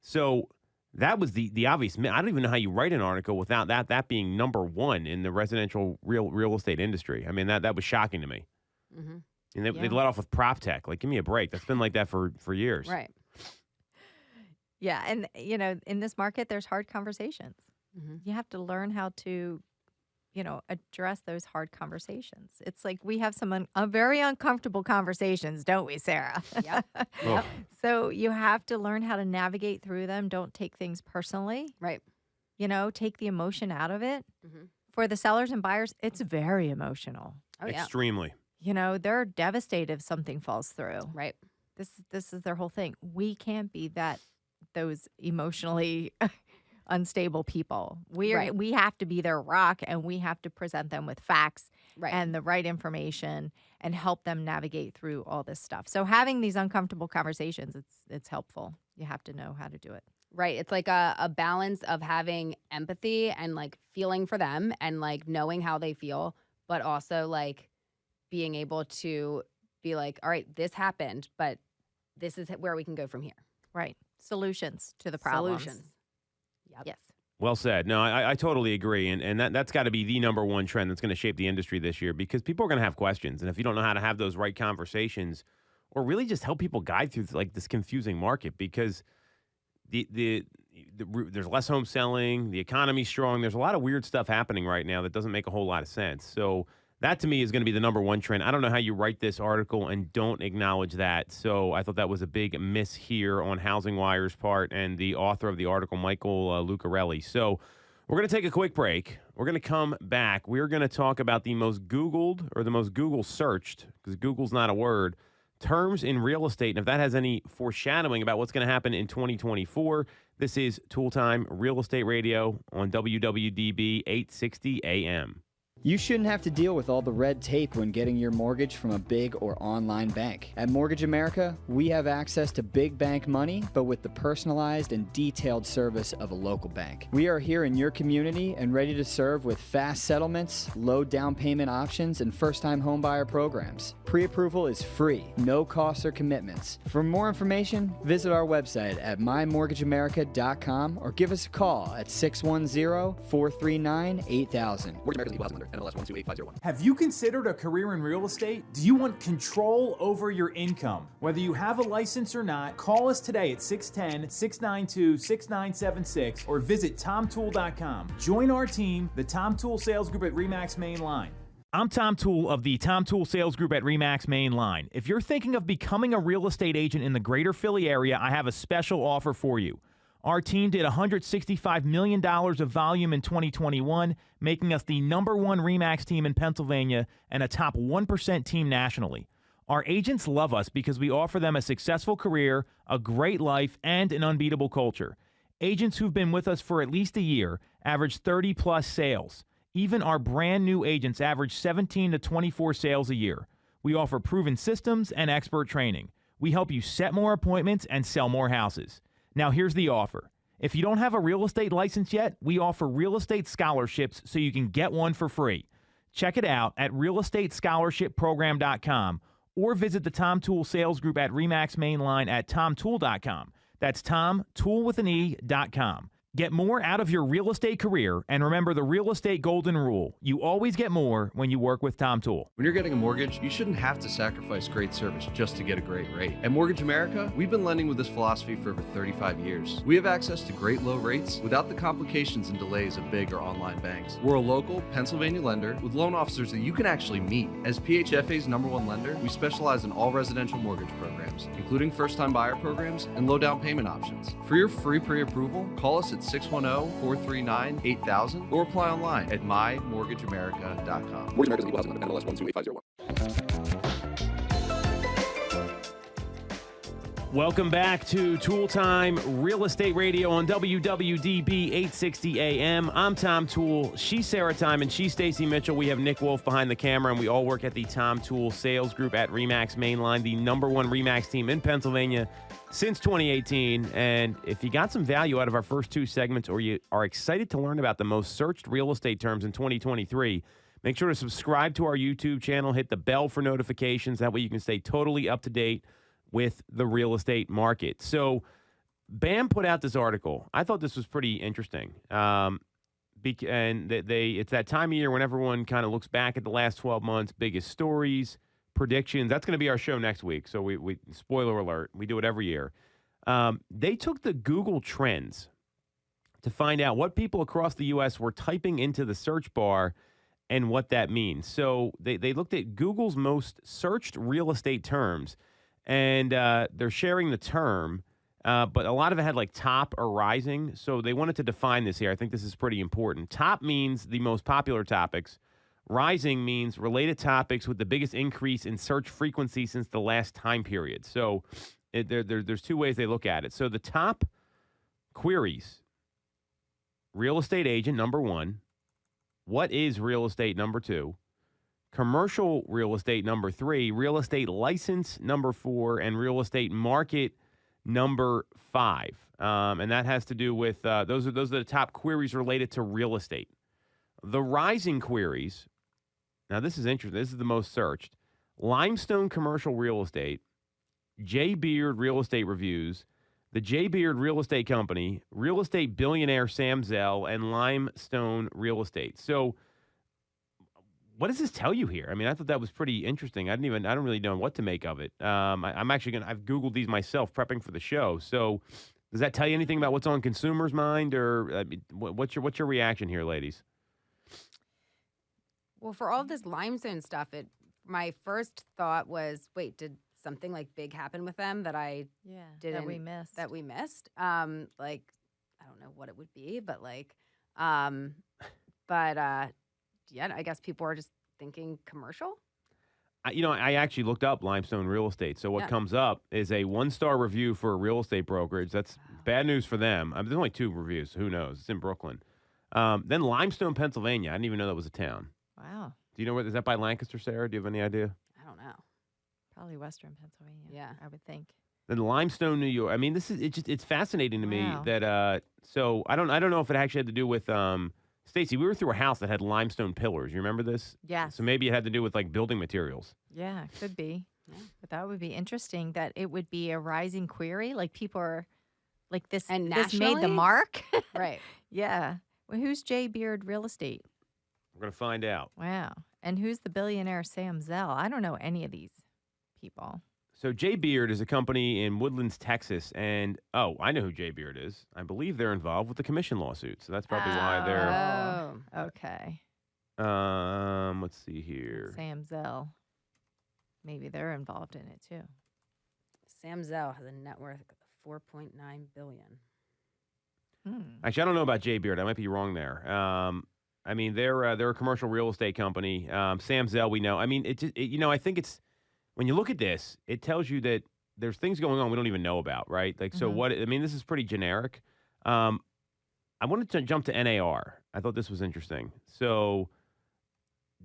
So that was the obvious. I don't even know how you write an article without that being number one in the residential real estate industry. I mean, that was shocking to me. Mm-hmm. And they let off with prop tech. Like, give me a break. That's been like that for years. Right. Yeah, and in this market, there's hard conversations. Mm-hmm. You have to learn how to, address those hard conversations. It's like we have some very uncomfortable conversations, don't we, Sarah? Yep. Oh. So you have to learn how to navigate through them. Don't take things personally. Right. Take the emotion out of it. Mm-hmm. For the sellers and buyers, it's very emotional. Oh, yeah. Extremely. They're devastated if something falls through. Right. This is their whole thing. We can't be those emotionally unstable people. We have to be their rock, and we have to present them with facts and the right information and help them navigate through all this stuff. So having these uncomfortable conversations, it's helpful. You have to know how to do it. Right. It's like a balance of having empathy and like feeling for them and like knowing how they feel, but also like being able to be like, all right, this happened, but this is where we can go from here. Right. Solutions to the problems. Solutions. Yep. Yes. Well said. No, I totally agree. And that's got to be the number one trend that's going to shape the industry this year, because people are going to have questions. And if you don't know how to have those right conversations, or really just help people guide through like this confusing market, because there's less home selling, the economy's strong. There's a lot of weird stuff happening right now that doesn't make a whole lot of sense. So that to me is going to be the number one trend. I don't know how you write this article and don't acknowledge that. So I thought that was a big miss here on Housing Wire's part and the author of the article, Michael Lucarelli. So we're going to take a quick break. We're going to come back. We're going to talk about the most Googled, or the most Google searched, because Google's not a word, terms in real estate, and if that has any foreshadowing about what's going to happen in 2024. This is Tool Time Real Estate Radio on WWDB 860 AM. You shouldn't have to deal with all the red tape when getting your mortgage from a big or online bank. At Mortgage America, we have access to big bank money, but with the personalized and detailed service of a local bank. We are here in your community and ready to serve with fast settlements, low down payment options, and first-time homebuyer programs. Pre-approval is free, no costs or commitments. For more information, visit our website at mymortgageamerica.com or give us a call at 610-439-8000. Mortgage America's equal housing lender. NMLS 128501. Have you considered a career in real estate? Do you want control over your income? Whether you have a license or not, call us today at 610-692-6976 or visit TomToole.com. Join our team, the Tom Toole Sales Group at RE/MAX Main Line. I'm Tom Toole of the Tom Toole Sales Group at RE/MAX Main Line. If you're thinking of becoming a real estate agent in the greater Philly area, I have a special offer for you. Our team did $165 million of volume in 2021, making us the #1 RE/MAX team in Pennsylvania and a top 1% team nationally. Our agents love us because we offer them a successful career, a great life, and an unbeatable culture. Agents who've been with us for at least a year average 30-plus sales. Even our brand new agents average 17 to 24 sales a year. We offer proven systems and expert training. We help you set more appointments and sell more houses. Now here's the offer. If you don't have a real estate license yet, we offer real estate scholarships so you can get one for free. Check it out at realestatescholarshipprogram.com or visit the Tom Toole Sales Group at RE/MAX Mainline at tomtoole.com. That's tomtoole.com. Get more out of your real estate career, and remember the real estate golden rule. You always get more when you work with Tom Toole. When you're getting a mortgage, you shouldn't have to sacrifice great service just to get a great rate. At Mortgage America, we've been lending with this philosophy for over 35 years. We have access to great low rates without the complications and delays of big or online banks. We're a local Pennsylvania lender with loan officers that you can actually meet. As PHFA's #1 lender, we specialize in all residential mortgage programs, including first-time buyer programs and low down payment options. For your free pre-approval, call us at 610-439-8000 or apply online at mymortgageamerica.com. Mortgage America's equal housing lender, NMLS 12850. Welcome back to Tool Time Real Estate Radio on WWDB 860 AM. I'm Tom Toole. She's Sarah Tymon. She's Stacey Mitchell. We have Nick Wolf behind the camera, and we all work at the Tom Toole Sales Group at RE/MAX Mainline, the #1 RE/MAX team in Pennsylvania since 2018. And if you got some value out of our first two segments, or you are excited to learn about the most searched real estate terms in 2023, make sure to subscribe to our YouTube channel, hit the bell for notifications. That way you can stay totally up to date with the real estate market. So BAM put out this article. I thought this was pretty interesting. And it's that time of year when everyone kind of looks back at the last 12 months, biggest stories, predictions. That's going to be our show next week. So we spoiler alert, we do it every year. They took the Google Trends to find out what people across the U.S. were typing into the search bar and what that means. So they looked at Google's most searched real estate terms, and they're sharing the term, but a lot of it had like top or rising. So they wanted to define this here. I think this is pretty important. Top means the most popular topics. Rising means related topics with the biggest increase in search frequency since the last time period. So there's two ways they look at it. So the top queries: real estate agent, #1. What is real estate, #2. Commercial real estate, #3. Real estate license, #4. And real estate market, #5. And that has to do with those are the top queries related to real estate. The rising queries. Now, this is interesting. This is the most searched. Limestone commercial real estate, J. Beard real estate reviews, the J. Beard Real Estate Company, real estate billionaire Sam Zell, and Limestone Real Estate. So what does this tell you here? I mean, I thought that was pretty interesting. I don't really know what to make of it. I've Googled these myself prepping for the show. So does that tell you anything about what's on consumers' mind, or what's your reaction here, ladies? Well, for all of this limestone stuff, my first thought was, wait, did something like big happen with them that I didn't that we missed? I don't know what it would be, but I guess people are just thinking commercial. I actually looked up Limestone Real Estate. So what comes up is a 1-star review for a real estate brokerage. That's bad news for them. There's only 2 reviews. Who knows? It's in Brooklyn. Then Limestone, Pennsylvania. I didn't even know that was a town. Wow. Do you know where? Is that by Lancaster, Sarah? Do you have any idea? I don't know. Probably Western Pennsylvania. Yeah. I would think. Then Limestone, New York. I mean, it's fascinating to me that so I don't know if it actually had to do with Stacey, we were through a house that had limestone pillars. You remember this? Yes. So maybe it had to do with like building materials. Yeah, could be. Yeah. But that would be interesting that it would be a rising query. Like people are like this, and this made the mark. Right. Yeah. Well, who's J. Beard Real Estate? We're going to find out. Wow. And who's the billionaire Sam Zell? I don't know any of these people. So J. Beard is a company in Woodlands, Texas. And, I know who J. Beard is. I believe they're involved with the commission lawsuit. So that's probably why they're... Oh, okay. Let's see here. Sam Zell. Maybe they're involved in it, too. Sam Zell has a net worth of $4.9 billion. Actually, I don't know about J. Beard. I might be wrong there. I mean, they're a commercial real estate company. Sam Zell, we know. I mean, I think it's... When you look at this, it tells you that there's things going on we don't even know about, right? Like, so what, I mean, this is pretty generic. I wanted to jump to NAR. I thought this was interesting. So,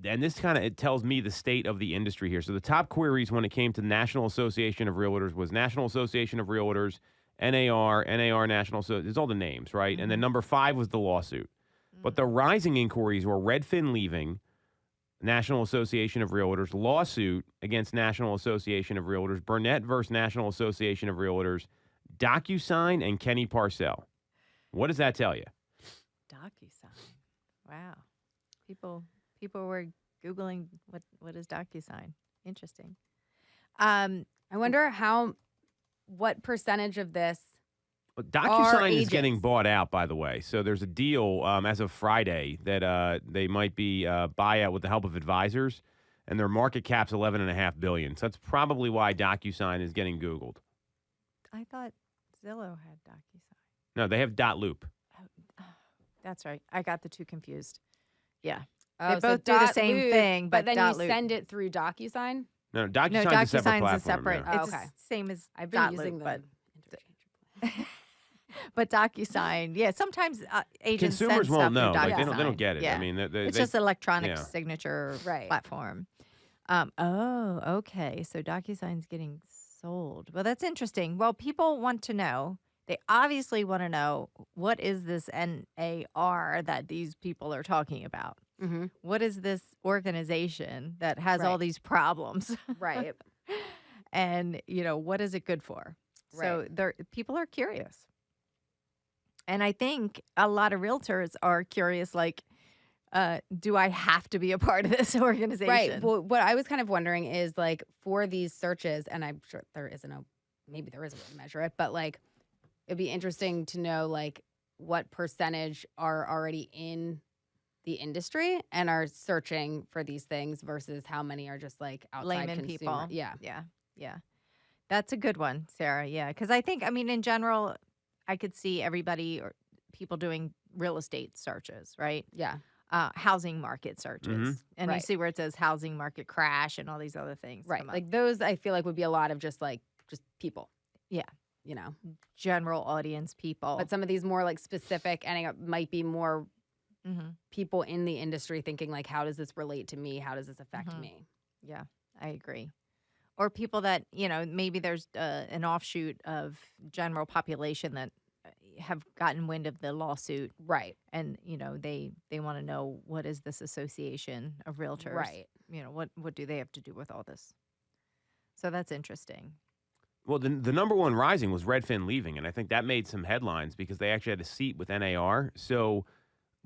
and this it tells me the state of the industry here. So the top queries when it came to National Association of Realtors was National Association of Realtors NAR National. So there's all the names, right? And then number 5 was the lawsuit. But the rising inquiries were Redfin leaving, National Association of Realtors, lawsuit against National Association of Realtors, Burnett versus National Association of Realtors, DocuSign, and Kenny Parcell. What does that tell you? DocuSign. Wow. People were Googling what is DocuSign. Interesting. I wonder what percentage of this Well, DocuSign is getting bought out, by the way. So there's a deal as of Friday that they might be buyout with the help of advisors, and their market cap's $11.5 billion. So that's probably why DocuSign is getting Googled. I thought Zillow had DocuSign. No, they have .loop. Oh, that's right. I got the two confused. Yeah. Oh, they so both do the dot same loop, thing, but then dot you loop. send it through DocuSign. No, No, DocuSign's a separate DocuSign's platform. a separate. yeah. Oh, It's okay. the same as I've been dot using loop, them interchangeably. but DocuSign, yeah. Sometimes agents Consumers send won't stuff know. through Like, they don't DocuSign. get it. Yeah. I mean, It's just electronic yeah. signature Right. platform. Oh, okay. So DocuSign's getting sold. Well, that's interesting. Well, people want to know. They obviously want to know, what is this NAR that these people are talking about? Mm-hmm. What is this organization that has all Right. these problems? Right. And, what is it good for? So people are curious. And I think a lot of realtors are curious, like, do I have to be a part of this organization? Right. Well, what I was kind of wondering is, like, for these searches, and I'm sure maybe there is a way to measure it, but, like, it'd be interesting to know, like, what percentage are already in the industry and are searching for these things versus how many are just, like, outside Layman consumer. people. Yeah. Yeah. That's a good one, Sarah. Yeah. Because I think, in general, I could see everybody or people doing real estate searches, right? Yeah. Housing market searches. And you Right. see where it says housing market crash and all these other things. Right. come up. Like, those I feel like would be a lot of just people. Yeah. General audience people. But some of these more, like, specific, and it might be more Mhm. people in the industry thinking, like, how does this relate to me? How does this affect Mhm. me? Yeah, I agree. Or people that, maybe there's an offshoot of general population that have gotten wind of the lawsuit, Right. and, they want to know, what is this association of realtors? Right. What do they have to do with all this? So that's interesting. Well, the number one rising was Redfin leaving, and I think that made some headlines because they actually had a seat with NAR. So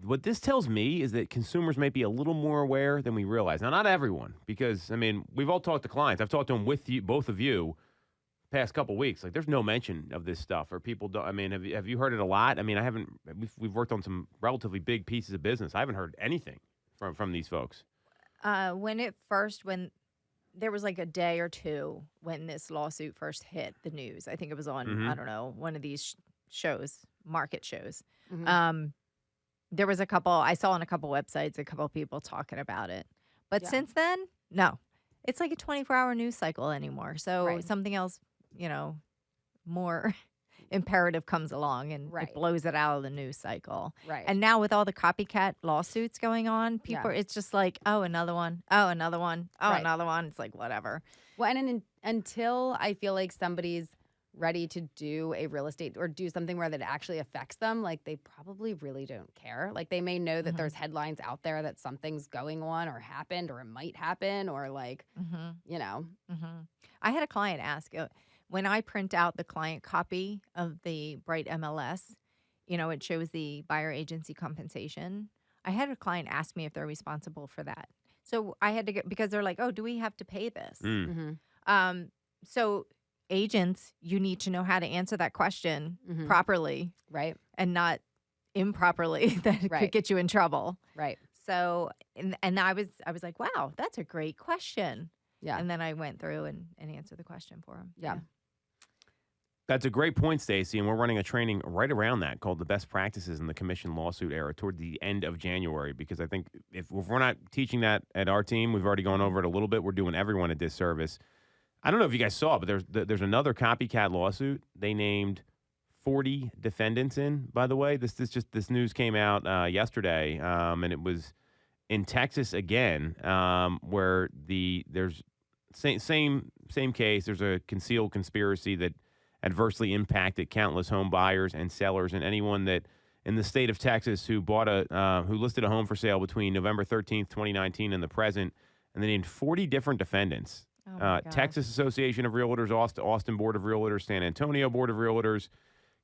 what this tells me is that consumers might be a little more aware than we realize. Now, not everyone, because, we've all talked to clients. I've talked to them with you, both of you, past couple weeks. Like, there's no mention of this stuff, or people don't. Have you heard it a lot? I haven't. We've worked on some relatively big pieces of business. I haven't heard anything from these folks. When there was like a day or two when this lawsuit first hit the news. I think it was on, I don't know, one of these shows, market shows. Mhm. There was I saw on a couple websites, a couple people talking about it. But Yeah. since then, no. It's like a 24-hour news cycle anymore. So Right. something else, more imperative comes along and Right. it blows it out of the news cycle. Right. And now with all the copycat lawsuits going on, people, Yeah. it's just like, oh, another one, oh, another one, oh, Right. another one. It's like, whatever. Well, and until I feel like somebody's ready to do a real estate or do something where that actually affects them, like, they probably really don't care. Like, they may know that there's headlines out there that something's going on or happened or it might happen, or, like, I had a client ask, when I print out the client copy of the Bright MLS, it shows the buyer agency compensation. I had a client ask me if they're responsible for that. So I had to get, because they're like, oh, do we have to pay this? So agents, you need to know how to answer that question properly Right. and not improperly that Right. could get you in trouble. Right. So, and I was like, wow, that's a great question. Yeah. And then I went through and answered the question for him. Yeah. That's a great point, Stacey, and we're running a training right around that called the Best Practices in the Commission Lawsuit Era toward the end of January, because I think if we're not teaching that at our team, we've already gone over it a little bit. We're doing everyone a disservice. I don't know if you guys saw, but there's another copycat lawsuit. They named 40 defendants in, by the way. This news came out yesterday, and it was in Texas again, where there's same case. There's a concealed conspiracy that adversely impacted countless home buyers and sellers and anyone that in the state of Texas who who listed a home for sale between November 13th, 2019 and the present, and they named 40 different defendants. Oh my gosh. Texas Association of Realtors, Austin Board of Realtors, San Antonio Board of Realtors,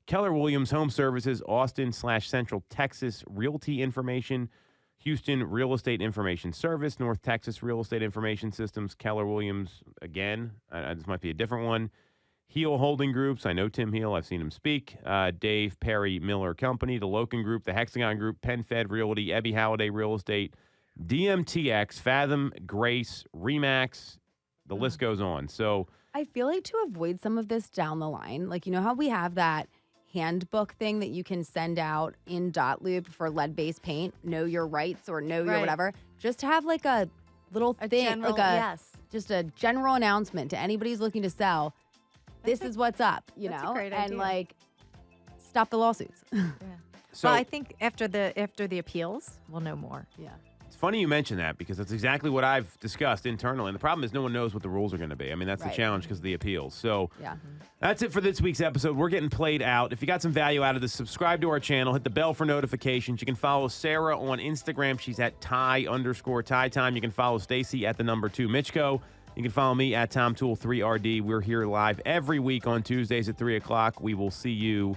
Keller Williams Home Services, Austin/Central Texas Realty Information, Houston Real Estate Information Service, North Texas Real Estate Information Systems, Keller Williams again. This might be a different one. Heel Holding Groups. I know Tim Heel. I've seen him speak. Dave Perry Miller Company, the Loken Group, the Hexagon Group, PenFed Realty, Ebby Halliday Real Estate, DMTX, Fathom, Grace, Remax. The list goes on. So I feel like to avoid some of this down the line, like, you know how we have that handbook thing that you can send out in dot loop for lead-based paint, know your rights or know your Right. whatever, just to have like a little thing, general- like a yes. just a general announcement to anybody who's looking to sell. This is what's up, you that's a know, great and idea. like stop the lawsuits. So well, I think after the appeals, we'll know more. Yeah. it's funny you mention that because that's exactly what I've discussed internally. And the problem is no one knows what the rules are going to be. I mean, that's the Right. challenge because of the appeals. So Yeah. that's it for this week's episode. We're getting played out. If you got some value out of this, subscribe to our channel. Hit the bell for notifications. You can follow Sarah on Instagram. She's at Ty_Ty Time. You can follow Stacey at @2 Mitchko. You can follow me at Tom Toole 3RD. We're here live every week on Tuesdays at 3 o'clock. We will see you